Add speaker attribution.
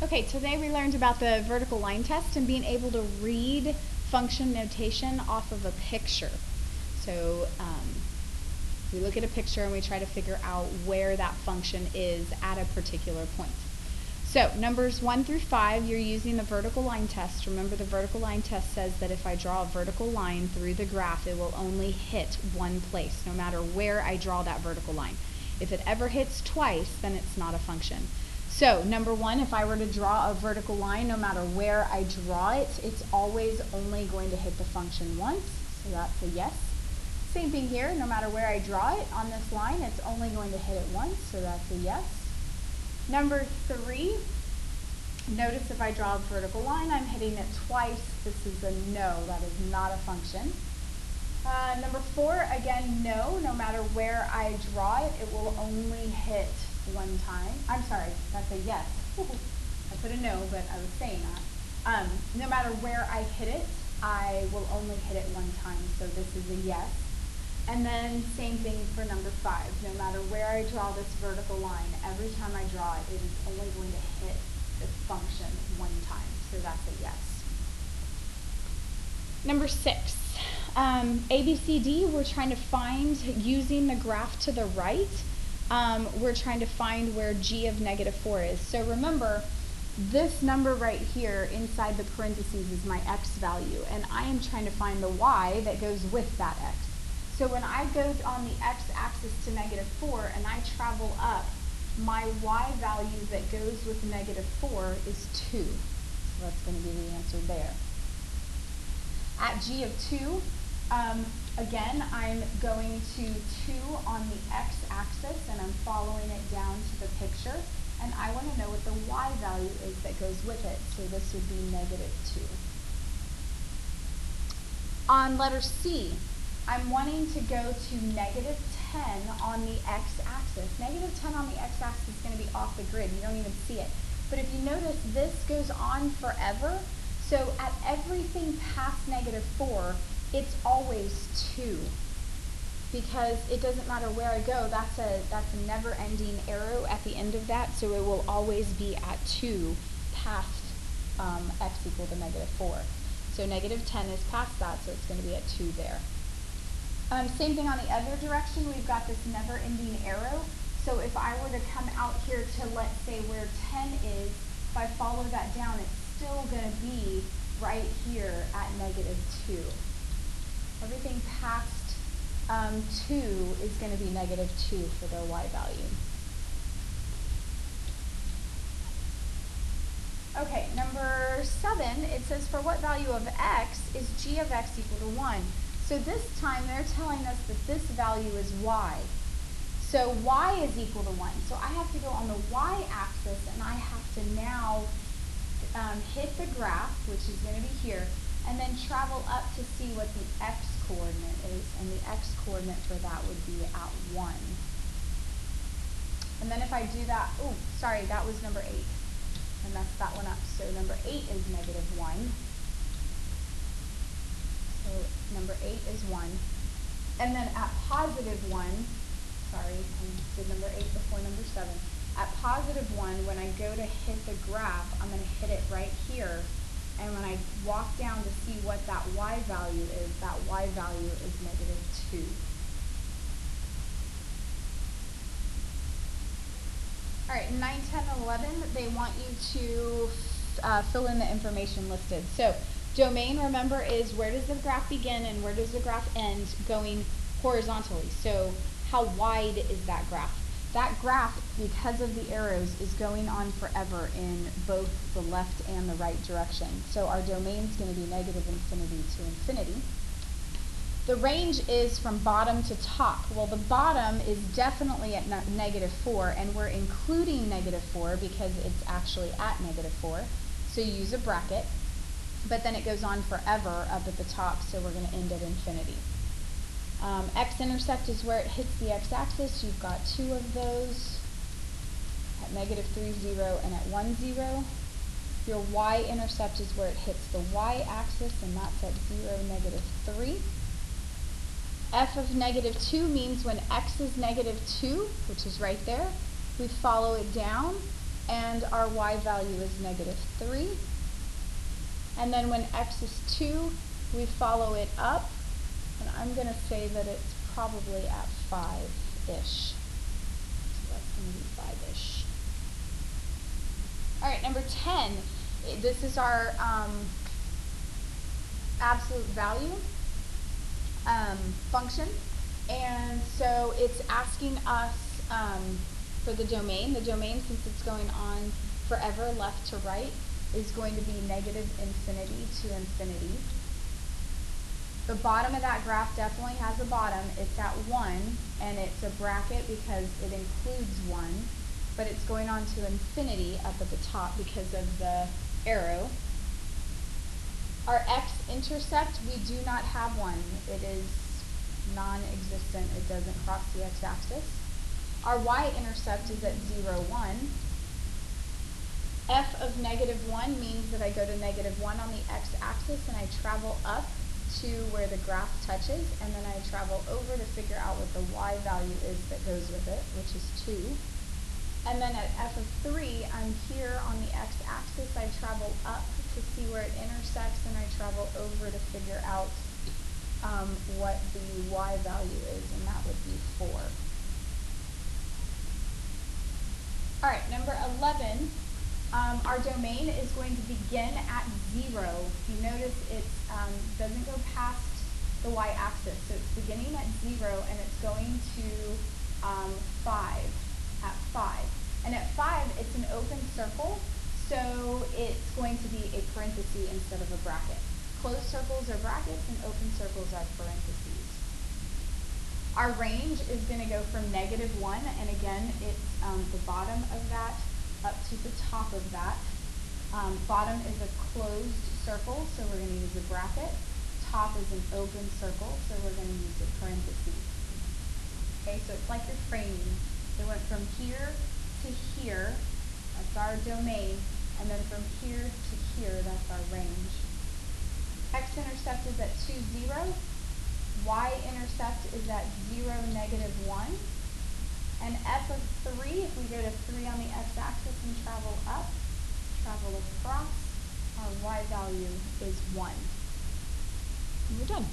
Speaker 1: Okay, today we learned about the vertical line test and being able to read function notation off of a picture. So we look at a picture and we try to figure out where that function is at a particular point. So numbers 1 through 5, you're using the vertical line test. Remember, the vertical line test says that if I draw a vertical line through the graph, it will only hit one place, no matter where I draw that vertical line. If it ever hits twice, then it's not a function. So number 1, if I were to draw a vertical line, no matter where I draw it, it's always only going to hit the function once, so that's a yes. Same thing here, no matter where I draw it on this line, it's only going to hit it once, so that's a yes. Number 3, notice if I draw a vertical line, I'm hitting it twice. This is a no, that is not a function. Number 4, again, no matter where I draw it, it will only hit one time. I'm sorry, that's a yes. I put a no, but I was saying that. No matter where I hit it, I will only hit it one time, so this is a yes. And then same thing for number 5. No matter where I draw this vertical line, every time I draw it, it is only going to hit this function one time, so that's a yes. Number 6. A, B, C, D, we're trying to find, using the graph to the right, we're trying to find where g of -4 is. So remember, this number right here inside the parentheses is my x value, and I am trying to find the y that goes with that x. So when I go on the x-axis to -4 and I travel up, my y value that goes with -4 is 2. So that's going to be the answer there. At g of 2, again, I'm going to 2 on the x-axis and I'm following it down to the picture, and I want to know what the y value is that goes with it, so this would be -2. On letter C, I'm wanting to go to -10 on the x-axis. -10 on the x-axis is going to be off the grid, you don't even see it. But if you notice, this goes on forever, so at everything past -4, it's always 2, because it doesn't matter where I go, that's a never-ending arrow at the end of that, so it will always be at 2 past x equal to -4. So -10 is past that, so it's going to be at 2 there. Same thing on the other direction, we've got this never-ending arrow, so if I were to come out here to, let's say, where 10 is, if I follow that down, it's still going to be right here at -2. Everything past 2 is going to be -2 for their y value. Okay, number 7, it says for what value of x is g of x equal to 1? So this time they're telling us that this value is y. So y is equal to 1. So I have to go on the y-axis and I have to now hit the graph, which is going to be here, and then travel up to see what the x-coordinate is, and the x-coordinate for that would be at 1. And then if I do that, oh, sorry, that was number 8. I messed that one up. So number 8 is -1. So number 8 is 1. And then at +1, sorry, I did number 8 before number 7. At +1, when I go to hit the graph, I'm going to hit it right here. And when I walk down to see what that y value is, that y value is -2. All right, 9, 10, 11, they want you to fill in the information listed. So domain, remember, is where does the graph begin and where does the graph end going horizontally. So how wide is that graph? That graph, because of the arrows, is going on forever in both the left and the right direction. So our domain is going to be -∞ to infinity. The range is from bottom to top. Well, the bottom is definitely at -4, and we're including -4 because it's actually at -4. So you use a bracket, but then it goes on forever up at the top, so we're going to end at infinity. X-intercept is where it hits the x-axis. You've got 2 of those, at -3, 0, and at 1, 0. Your y-intercept is where it hits the y-axis, and that's at 0, -3. F of -2 means when x is -2, which is right there, we follow it down and our y value is -3. And then when x is 2, we follow it up, and I'm going to say that it's probably at 5-ish. So that's going to be 5-ish. All right, number 10. This is our absolute value function. And so it's asking us for the domain. The domain, since it's going on forever left to right, is going to be -infinity to infinity. The bottom of that graph definitely has a bottom. It's at 1, and it's a bracket because it includes 1, but it's going on to infinity up at the top because of the arrow. Our x-intercept, we do not have one. It is non-existent. It doesn't cross the x-axis. Our y-intercept is at 0, 1. F of -1 means that I go to -1 on the x-axis and I travel up to where the graph touches, and then I travel over to figure out what the y value is that goes with it, which is 2. And then at f of 3, I'm here on the x-axis. I travel up to see where it intersects, and I travel over to figure out what the y value is, and that would be 4. All right, number 11. Our domain is going to begin at 0. You notice it doesn't go past the y-axis, so it's beginning at 0 and it's going to 5, at 5. And at 5, it's an open circle, so it's going to be a parenthesis instead of a bracket. Closed circles are brackets and open circles are parentheses. Our range is going to go from -1, and again, it's the bottom of that up to the top of that. Bottom is a closed circle, so we're going to use a bracket. Top is an open circle, so we're going to use a parenthesis. Okay, so it's like you're framing. It went from here to here, that's our domain, and then from here to here, that's our range. X-intercept is at 2, 0. Y-intercept is at 0, -1. And f of 3, if we go to 3 on the x-axis and travel up, travel across, our y value is 1. And we're done.